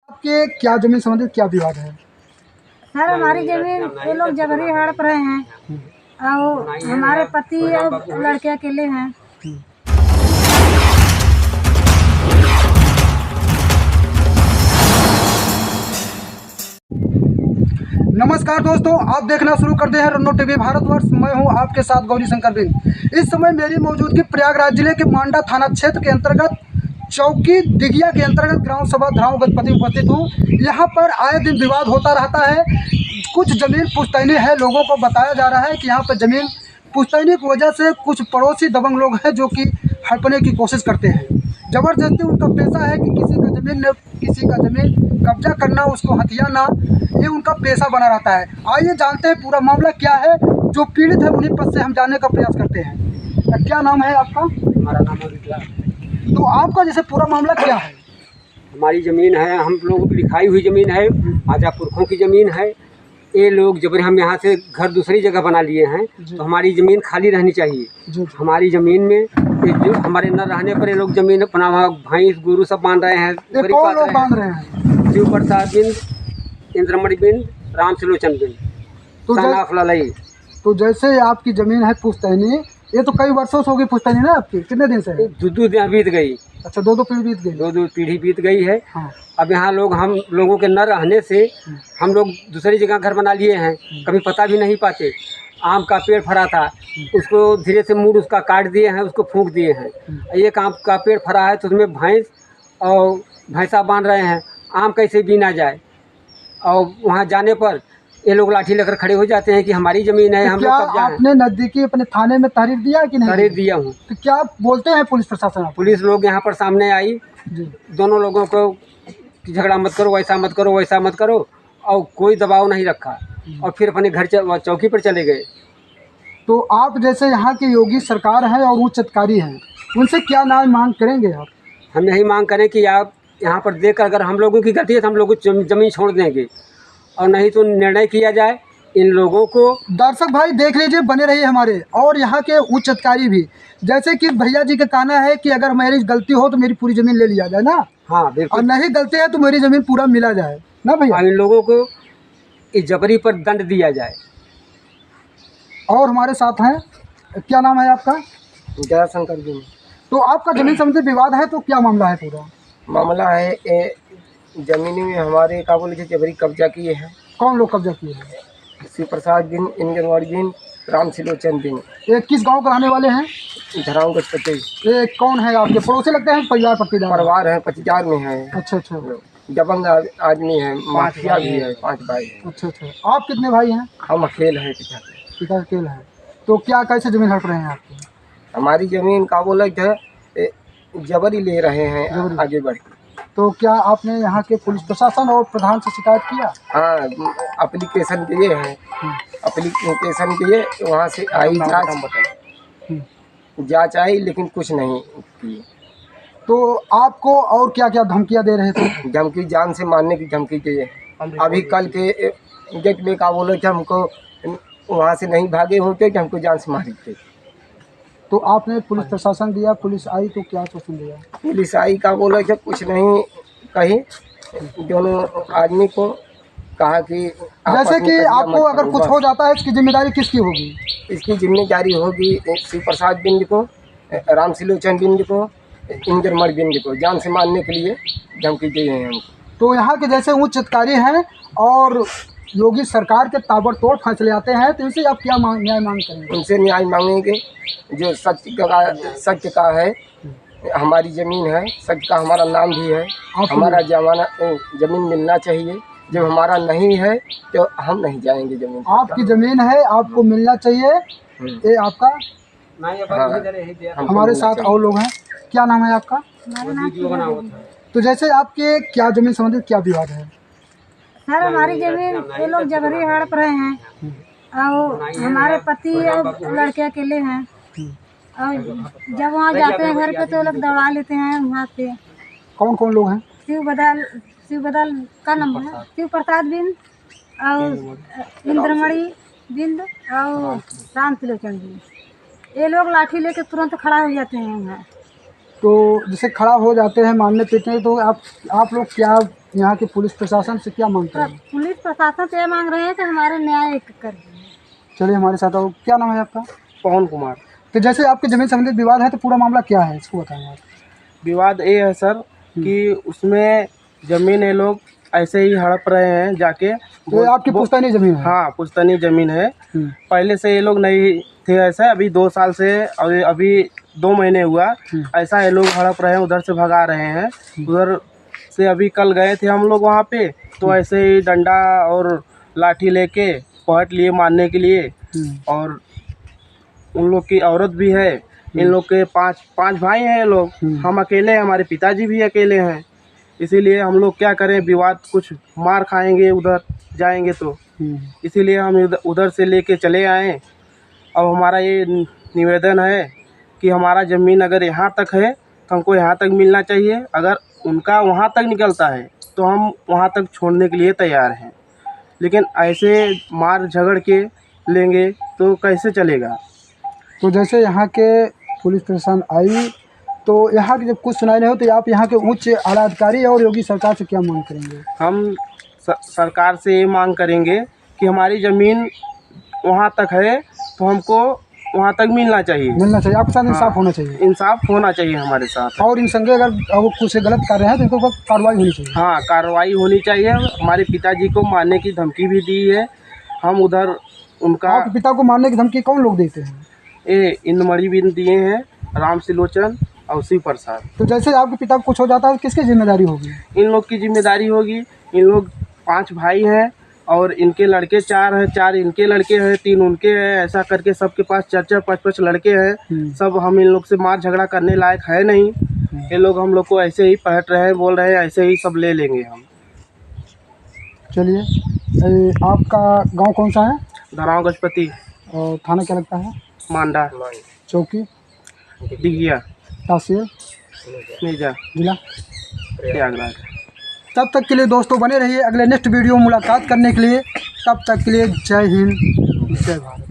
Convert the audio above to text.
आपके क्या जमीन संबंधित क्या विवाद है? सर हमारी जमीन ये लोग जबरी हड़प रहे हैं और हमारे पति और लड़के अकेले हैं। नमस्कार दोस्तों, आप देखना शुरू कर दे हैं रन्नौर टीवी भारतवर्ष। मैं हूं आपके साथ गौरी शंकर बिंद। इस समय मेरी मौजूदगी प्रयागराज जिले के मांडा थाना क्षेत्र के अंतर्गत चौकी दिगिया के अंतर्गत ग्राम सभा धराव गणपति उपस्थित हूँ। यहाँ पर आए दिन विवाद होता रहता है। कुछ जमीन पुश्तैनी है, लोगों को बताया जा रहा है कि यहाँ पर जमीन पुश्तैनी की वजह से कुछ पड़ोसी दबंग लोग हैं जो कि हड़पने की कोशिश करते हैं। ज़बरदस्ती उनका पेशा है कि किसी का जमीन कब्जा करना, उसको हथियाना, ये उनका पेशा बना रहता है। आइए जानते हैं पूरा मामला क्या है। जो पीड़ित है उन्हीं पद से हम जानने का प्रयास करते हैं। क्या नाम है आपका? हमारा नाम है विकलांग। तो आपका जैसे पूरा मामला क्या है? हमारी ज़मीन है, हम लोगों की लिखाई हुई ज़मीन है, आजा पुरखों की ज़मीन है। ये लोग जब हम यहाँ से घर दूसरी जगह बना लिए हैं तो हमारी ज़मीन खाली रहनी चाहिए। हमारी ज़मीन में जो हमारे न रहने पर ये लोग ज़मीन अपना वहाँ भैंस गुरु सब बांध रहे हैं। कौन लोग बांध रहे हैं? शिव प्रसाद बिंद, इंद्रमणि बिंद, राम सिलोचन बिंद, तो जैसे आपकी ज़मीन है पुश्तैनी, ये तो कई वर्षों से होगी पुश्तैनी ना आपकी? कितने दिन से है? दो दिन बीत गई। अच्छा, दो पीढ़ी बीत गई। दो पीढ़ी बीत गई है। हाँ। अब यहाँ हम लोगों के न रहने से हम लोग दूसरी जगह घर बना लिए हैं। कभी पता भी नहीं पाते। आम का पेड़ फरा था, उसको धीरे से मूड उसका काट दिए हैं, उसको फूंक दिए हैं। एक आम का पेड़ फरा है तो उसमें भैंस और भैंसा बांध रहे हैं। आम कैसे बीना जाए? और वहाँ जाने पर ये लोग लाठी लेकर खड़े हो जाते हैं कि हमारी ज़मीन है, हम लोग कब्जा है। आपने नज़दीकी अपने थाने में तहरीर दिया कि नहीं? तहरीर दिया हूँ। तो क्या बोलते हैं पुलिस प्रशासन? पुलिस लोग यहाँ पर सामने आई, दोनों लोगों को कि झगड़ा मत करो, ऐसा मत करो, वैसा मत करो, और कोई दबाव नहीं रखा और फिर अपने घर चौकी पर चले गए। तो आप जैसे यहाँ के योगी सरकार हैं और उच्च अधिकारी हैं, उनसे क्या न्याय मांग करेंगे आप? हम यही मांग करें कि आप यहाँ पर देखकर अगर हम लोगों की गलती है तो हम लोग ज़मीन छोड़ देंगे, और नहीं तो निर्णय किया जाए इन लोगों को। दर्शक भाई देख लीजिए, बने रहिए हमारे और यहाँ के उच्च अधिकारी भी। जैसे कि भैया जी का कहना है कि अगर मेरी गलती हो तो मेरी पूरी ज़मीन ले लिया जाए ना। हाँ बिल्कुल। और नहीं गलती है तो मेरी ज़मीन पूरा मिला जाए ना भैया। इन लोगों को इस जबरी पर दंड दिया जाए। और हमारे साथ हैं, क्या नाम है आपका? दयाशंकर जी। तो आपका जमीन संबंधी विवाद है, तो क्या मामला है? पूरा मामला है जमीन में हमारे का बोले जबरी कब्जा किए हैं। कौन लोग कब्जा किए हैं? शिव प्रसाद बिन, इंद्रमणि बिन, राम सिलोचन बिन। ये किस गांव के रहने वाले हैं? धराव गणपति। ये कौन है आपके पड़ोसी लगते हैं? परिवार परिवार है, 50 में है। अच्छा। दबंग आदमी है, माफिया भी है, 5 भाई। अच्छा। आप कितने भाई हैं? हम अकेले हैं। पिता अकेले है। तो क्या कैसे जमीन हड़प रहे हैं आपकी? हमारी जमीन का बोले जबरी ले रहे हैं आगे बढ़ के। तो क्या आपने यहाँ के पुलिस प्रशासन और प्रधान से शिकायत किया? हाँ, एप्लीकेशन दिए हैं। एप्लीकेशन दिए, वहाँ से आई जाँच आई, लेकिन कुछ नहीं किए। तो आपको और क्या क्या धमकियाँ दे रहे थे? धमकी, जान से मारने की धमकी दिए। अभी कल के डेट में का बोले कि हमको वहाँ से नहीं भागे होते कि हमको जान से मार देते। तो आपने पुलिस प्रशासन दिया, पुलिस आई तो क्या सूचना दिया? पुलिस आई का बोले कि कुछ नहीं कही, दोनों आदमी को कहा कि जैसे कि आपको अगर कुछ हो जाता है इसकी जिम्मेदारी किसकी होगी? इसकी जिम्मेदारी होगी शिव प्रसाद बिंद को, राम सिलोचन बिंद को, इंद्रमणि बिंद को। जान से मारने के लिए धमकी दी है हमको। तो यहाँ के जैसे उच्च अधिकारी हैं और योगी सरकार के ताबड़तोड़ फैसले आते हैं, तो इनसे आप क्या न्याय मांग करेंगे? उनसे न्याय मांगेंगे जो सत्य का है। हमारी ज़मीन है, सत्य का हमारा नाम भी है। हमारा ज़मीन मिलना चाहिए। जब हमारा नहीं है तो हम नहीं जाएंगे ज़मीन। आपकी ज़मीन है, आपको मिलना चाहिए। ये आपका? हमारे साथ और लोग हैं, क्या नाम है आपका? तो जैसे आपके क्या जमीन संबंधित क्या विवाद है? सर हमारी जमीन ये लोग जबरी हड़प रहे हैं और हमारे पति और लड़के अकेले हैं। और जब वहाँ जाते हैं घर पे तो लोग दौड़ा लेते हैं वहाँ से। कौन लोग हैं? शिव बदल का नंबर है, शिव प्रसाद बिंद और इंद्रमणि बिंद और राम सिलोचन बिंद। ये लोग लाठी लेके तुरंत खड़ा हो जाते हैं वहाँ। तो जैसे खड़ा हो जाते हैं मारने पीटने, तो आप लोग क्या यहाँ के पुलिस प्रशासन से क्या मांग करें? पुलिस प्रशासन से ये मांग रहे हैं कि हमारे न्याय कर दें। चलिए हमारे साथ आओ। क्या नाम है आपका? पवन कुमार। तो जैसे आपके जमीन संबंधित विवाद है तो पूरा मामला क्या है इसको बताएं आप। विवाद ये है सर कि उसमें ज़मीन ये लोग ऐसे ही हड़प रहे हैं जाके। तो ये आपकी पुश्तैनी जमीन है? हाँ, पुश्तैनी ज़मीन है। पहले से ये लोग नहीं थे ऐसा, अभी 2 साल से अभी 2 महीने हुआ ऐसा ये लोग हड़प रहे हैं, उधर से भगा रहे हैं। उधर से अभी कल गए थे हम लोग वहाँ पे, तो ऐसे ही डंडा और लाठी लेके पहट लिए मारने के लिए। और उन लोग की औरत भी है। इन लोग के 5 भाई हैं ये लोग, हम अकेले हैं, हमारे पिताजी भी अकेले हैं। इसीलिए हम लोग क्या करें, विवाद कुछ मार खाएंगे उधर जाएंगे तो, इसीलिए हम उधर से लेके चले आए। अब हमारा ये निवेदन है कि हमारा ज़मीन अगर यहाँ तक है तो हमको यहाँ तक मिलना चाहिए। अगर उनका वहाँ तक निकलता है तो हम वहाँ तक छोड़ने के लिए तैयार हैं, लेकिन ऐसे मार झगड़ के लेंगे तो कैसे चलेगा। तो जैसे यहाँ के पुलिस प्रशासन आई तो यहाँ की जब कुछ सुनाई नहीं हो तो आप यहाँ के उच्च आला अधिकारी और योगी सरकार से क्या मांग करेंगे? हम सरकार से ये मांग करेंगे कि हमारी ज़मीन वहाँ तक है तो हमको वहाँ तक मिलना चाहिए। आपके साथ इंसाफ होना चाहिए। इंसाफ होना चाहिए हमारे साथ। और इन संगे अगर वो कुछ गलत कर रहे हैं तो इनको कार्रवाई होनी चाहिए। हाँ, कार्रवाई होनी चाहिए। हमारे पिताजी को मारने की धमकी भी दी है। हम उधर उनका आपके पिता को मारने की धमकी कौन लोग देते हैं? ये इंद्रमणि भी दिए हैं, राम सिलोचन और शिव प्रसाद। तो जैसे आपके पिता को कुछ हो जाता है किसकी जिम्मेदारी होगी? इन लोग की जिम्मेदारी होगी। इन लोग 5 भाई हैं और इनके लड़के 4 हैं, 4 इनके लड़के हैं, 3 उनके हैं। ऐसा करके सबके पास 4-4, 5-5 लड़के हैं। सब हम इन लोग से मार झगड़ा करने लायक है नहीं। ये लोग हम लोग को ऐसे ही पहट रहे हैं, बोल रहे हैं ऐसे ही सब ले लेंगे हम। चलिए, आपका गांव कौन सा है? धराव गजपति। और थाना क्या लगता है? मांडा। चौकी दिघिया। तहसील मिर्जा। जिला प्रयागराज। तब तक के लिए दोस्तों बने रहिए अगले नेक्स्ट वीडियो मुलाकात करने के लिए। तब तक के लिए जय हिंद, जय भारत।